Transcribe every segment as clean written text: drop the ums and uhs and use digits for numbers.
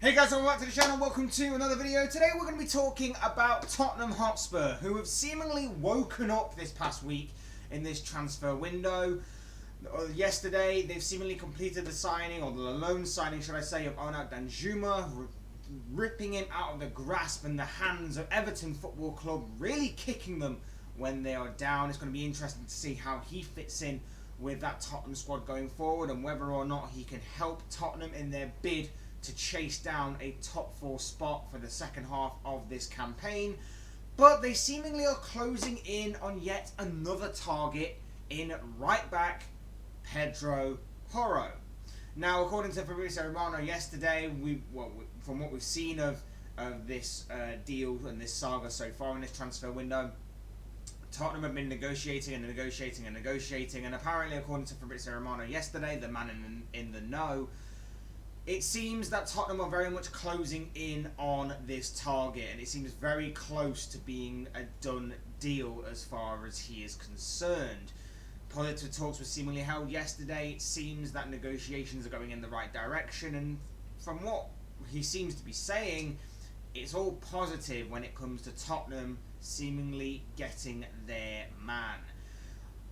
Hey guys, welcome back to the channel, welcome to another video. Today we're going to be talking about Tottenham Hotspur, who have seemingly woken up this past week in this transfer window. Yesterday they've seemingly completed the signing, or the loan signing should I say, of Onat Danjuma, ripping him out of the grasp and the hands of Everton Football Club, really kicking them when they are down. It's going to be interesting to see how he fits in with that Tottenham squad going forward, and whether or not he can help Tottenham in their bid to chase down a top 4 spot for the second half of this campaign. But they seemingly are closing in on yet another target in right back Pedro Porro. Now, according to Fabrizio Romano yesterday, from what we've seen of this deal and this saga so far in this transfer window, Tottenham have been negotiating, and apparently, according to Fabrizio Romano yesterday, the man in the know, it seems that Tottenham are very much closing in on this target, and it seems very close to being a done deal as far as he is concerned. Positive talks were seemingly held yesterday. It seems that negotiations are going in the right direction, and from what he seems to be saying, it's all positive when it comes to Tottenham seemingly getting their man.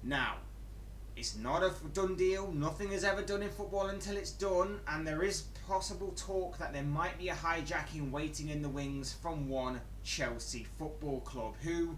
Now, it's not a done deal. Nothing is ever done in football until it's done, and there is possible talk that there might be a hijacking waiting in the wings from one Chelsea Football Club, who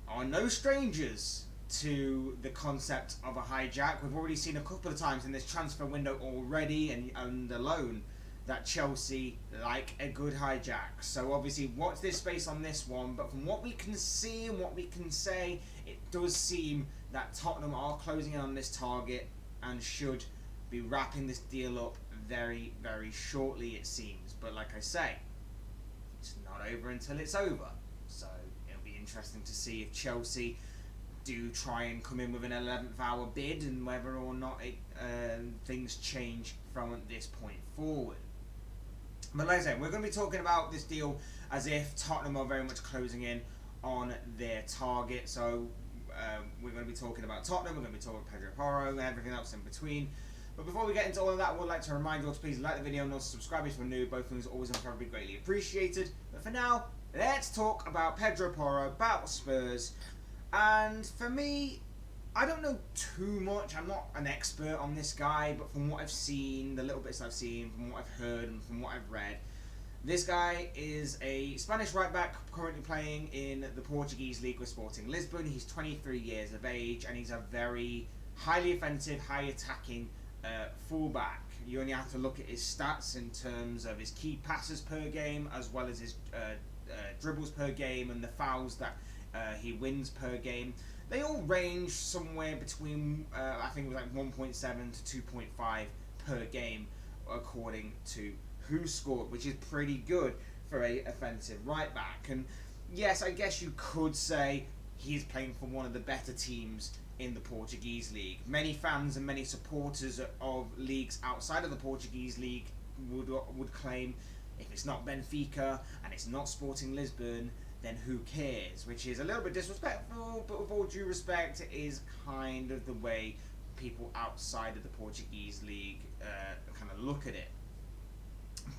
are no strangers to the concept of a hijack. We've already seen a couple of times in this transfer window already and alone that Chelsea like a good hijack. So obviously watch this space on this one, but from what we can see and what we can say, it does seem that Tottenham are closing in on this target and should be wrapping this deal up very, very shortly, it seems. But like I say, it's not over until it's over. So it'll be interesting to see if Chelsea do try and come in with an 11th hour bid, and whether or not things change from this point forward. But like I said, we're going to be talking about this deal as if Tottenham are very much closing in on their target. So we're going to be talking about Tottenham, we're going to be talking about Pedro Porro and everything else in between. But before we get into all of that, I would like to remind you all to please like the video and also subscribe if you're new. Both things are always and forever greatly appreciated. But for now, let's talk about Pedro Porro, about Spurs. And for me, I don't know too much. I'm not an expert on this guy, but from what I've seen, the little bits I've seen, from what I've heard and from what I've read, this guy is a Spanish right back currently playing in the Portuguese league with Sporting Lisbon. He's 23 years of age, and he's a very highly offensive, high attacking fullback. You only have to look at his stats in terms of his key passes per game, as well as his dribbles per game and the fouls that he wins per game. They all range somewhere between, I think it was like 1.7 to 2.5 per game, according to Who Scored, which is pretty good for a offensive right back. And yes, I guess you could say he's playing for one of the better teams in the Portuguese league. Many fans and many supporters of leagues outside of the Portuguese league would claim, if it's not Benfica and it's not Sporting Lisbon, then who cares? Which is a little bit disrespectful, but with all due respect, it is kind of the way people outside of the Portuguese league kind of look at it.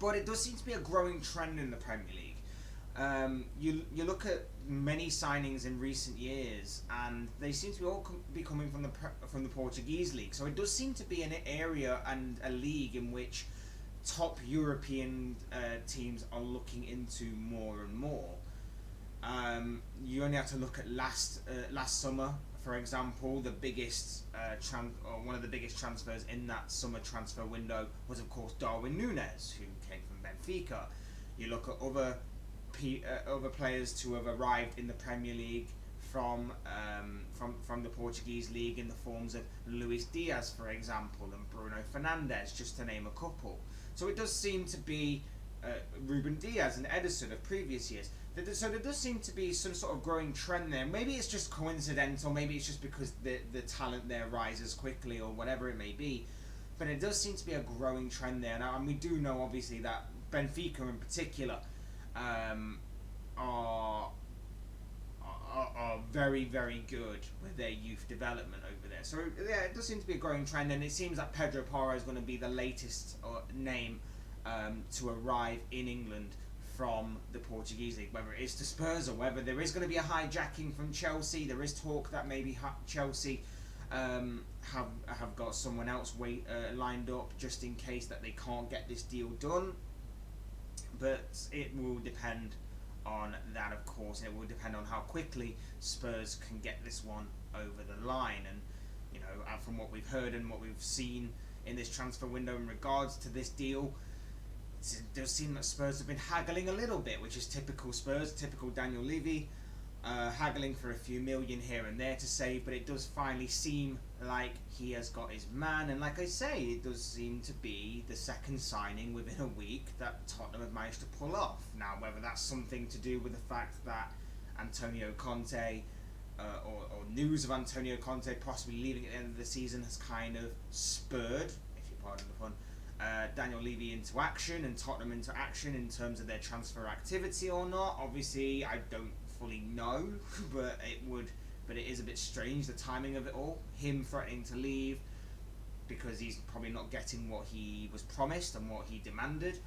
But it does seem to be a growing trend in the Premier League. You look at many signings in recent years, and they seem to be all be coming from the Portuguese league. So it does seem to be an area and a league in which top European teams are looking into more and more. You only have to look at last summer, for example. The biggest one of the biggest transfers in that summer transfer window was, of course, Darwin Núñez, who came from Benfica. You look at other players to have arrived in the Premier League from the Portuguese league in the forms of Luis Diaz, for example, and Bruno Fernandes, just to name a couple. So it does seem to be Ruben Diaz and Ederson of previous years. So there does seem to be some sort of growing trend there. Maybe it's just coincidental, maybe it's just because the talent there rises quickly, or whatever it may be. But it does seem to be a growing trend there. Now, and we do know, obviously, that Benfica in particular are very, very good with their youth development over there. So yeah, it does seem to be a growing trend, and it seems that Pedro Porro is going to be the latest name to arrive in England from the Portuguese league, whether it is to Spurs or whether there is going to be a hijacking from Chelsea. There is talk that maybe Chelsea have got someone else lined up just in case that they can't get this deal done. But it will depend on that, of course, and it will depend on how quickly Spurs can get this one over the line. And from what we've heard and what we've seen in this transfer window in regards to this deal, it does seem that Spurs have been haggling a little bit, which is typical Spurs, typical Daniel Levy, haggling for a few million here and there to save, but it does finally seem like he has got his man, and like I say, it does seem to be the second signing within a week that Tottenham have managed to pull off. Now, whether that's something to do with the fact that Antonio Conte, or news of Antonio Conte possibly leaving at the end of the season has kind of spurred, if you pardon the pun, Daniel Levy into action and Tottenham into action in terms of their transfer activity or not. Obviously, I don't fully know, but it is a bit strange, the timing of it all. Him threatening to leave because he's probably not getting what he was promised and what he demanded,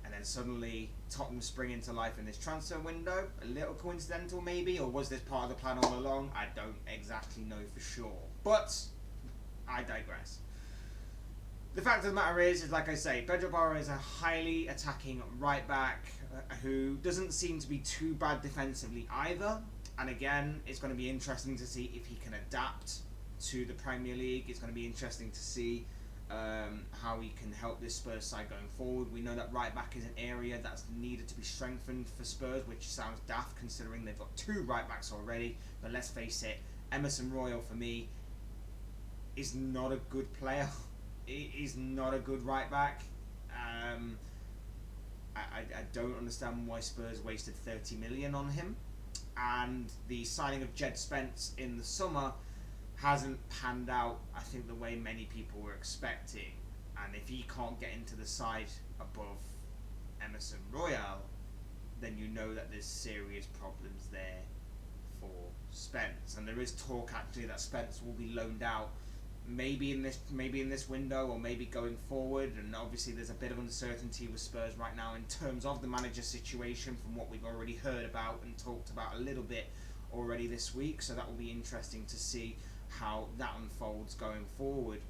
and then suddenly Tottenham spring into life in this transfer window. A little coincidental maybe, or was this part of the plan all along? I don't exactly know for sure, but I digress. The fact of the matter is like I say, Pedro Porro is a highly attacking right back who doesn't seem to be too bad defensively either. And again, it's going to be interesting to see if he can adapt to the Premier League. It's going to be interesting to see how he can help this Spurs side going forward. We know that right back is an area that's needed to be strengthened for Spurs, which sounds daft considering they've got two right backs already. But let's face it, Emerson Royal for me is not a good player. He's not a good right back. I don't understand why Spurs wasted 30 million on him, and the signing of Jed Spence in the summer hasn't panned out, I think, the way many people were expecting. And if he can't get into the side above Emerson Royal, then you know that there's serious problems there for Spence. And there is talk actually that Spence will be loaned out maybe in this window or maybe going forward, and obviously there's a bit of uncertainty with Spurs right now in terms of the manager situation from what we've already heard about and talked about a little bit already this week, so that will be interesting to see how that unfolds going forward.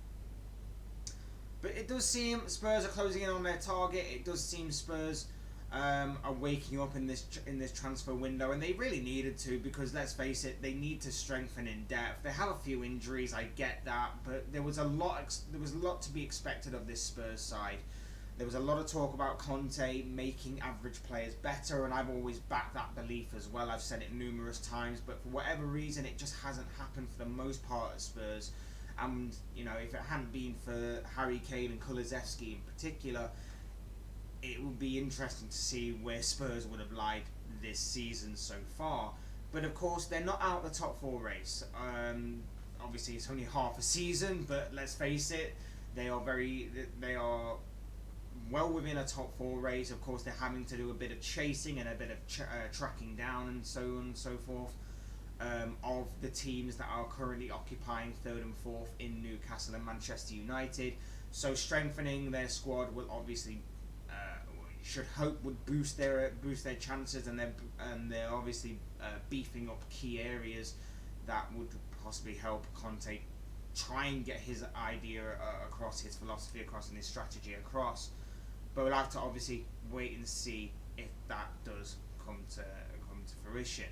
But it does seem Spurs are closing in on their target. It does seem Spurs are waking up in this transfer window, and they really needed to, because let's face it, they need to strengthen in depth. They have a few injuries, I get that, but there was a lot to be expected of this Spurs side. There was a lot of talk about Conte making average players better, and I've always backed that belief as well. I've said it numerous times, but for whatever reason, it just hasn't happened for the most part at Spurs. And if it hadn't been for Harry Kane and Kulusevski in particular, it would be interesting to see where Spurs would have lied this season so far. But of course, they're not out of the top four race. Obviously, it's only half a season, but let's face it, they are well within a top four race. Of course, they're having to do a bit of chasing and a bit of tracking down and so on and so forth of the teams that are currently occupying third and fourth in Newcastle and Manchester United. So strengthening their squad will obviously should hope would boost their chances, and they're obviously beefing up key areas that would possibly help Conte try and get his idea across, his philosophy across, and his strategy across. But we'll have to obviously wait and see if that does come to fruition.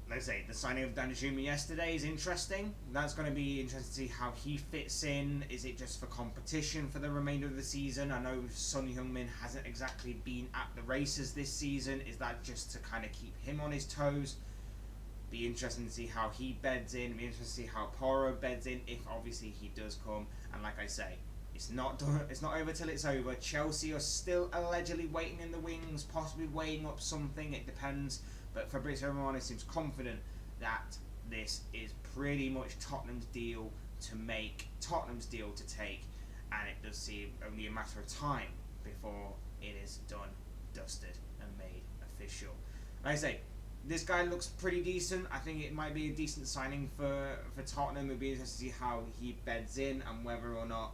Let's say the signing of Danjuma yesterday is interesting. That's going to be interesting to see how he fits in. Is it just for competition for the remainder of the season? I know Son Heung-min hasn't exactly been at the races this season. Is that just to kind of keep him on his toes? Be interesting to see how he beds in. Be interesting to see how Porro beds in, if obviously he does come. And like I say, it's not done. It's not over till it's over. Chelsea are still allegedly waiting in the wings, possibly weighing up something. It depends. But Fabrizio Romano seems confident that this is pretty much Tottenham's deal to make, Tottenham's deal to take, and it does seem only a matter of time before it is done, dusted, and made official. Like I say, this guy looks pretty decent. I think it might be a decent signing for Tottenham. It'll be interesting to see how he beds in and whether or not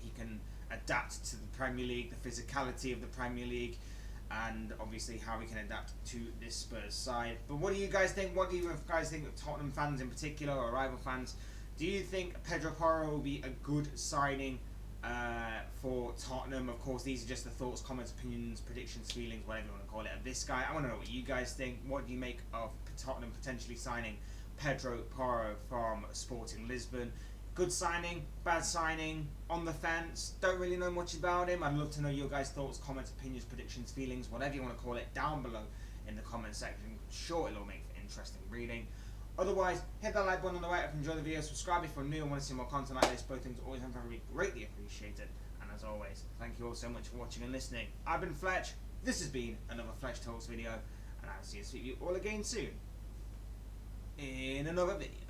he can adapt to the Premier League, the physicality of the Premier League, and obviously how we can adapt to this Spurs side. But what do you guys think? What do you guys think of Tottenham fans in particular, or rival fans? Do you think Pedro Porro will be a good signing for Tottenham? Of course, these are just the thoughts, comments, opinions, predictions, feelings, whatever you want to call it, of this guy. I want to know what you guys think. What do you make of Tottenham potentially signing Pedro Porro from Sporting Lisbon? Good signing, bad signing, on the fence, don't really know much about him. I'd love to know your guys' thoughts, comments, opinions, predictions, feelings, whatever you want to call it, down below in the comment section. Sure, it'll make for interesting reading. Otherwise, hit that like button on the right if you enjoy the video, subscribe if you're new and want to see more content like this. Both things are always and very greatly appreciated. And as always, thank you all so much for watching and listening. I've been Fletch, this has been another Fletch Talks video, and I'll see you all again soon in another video.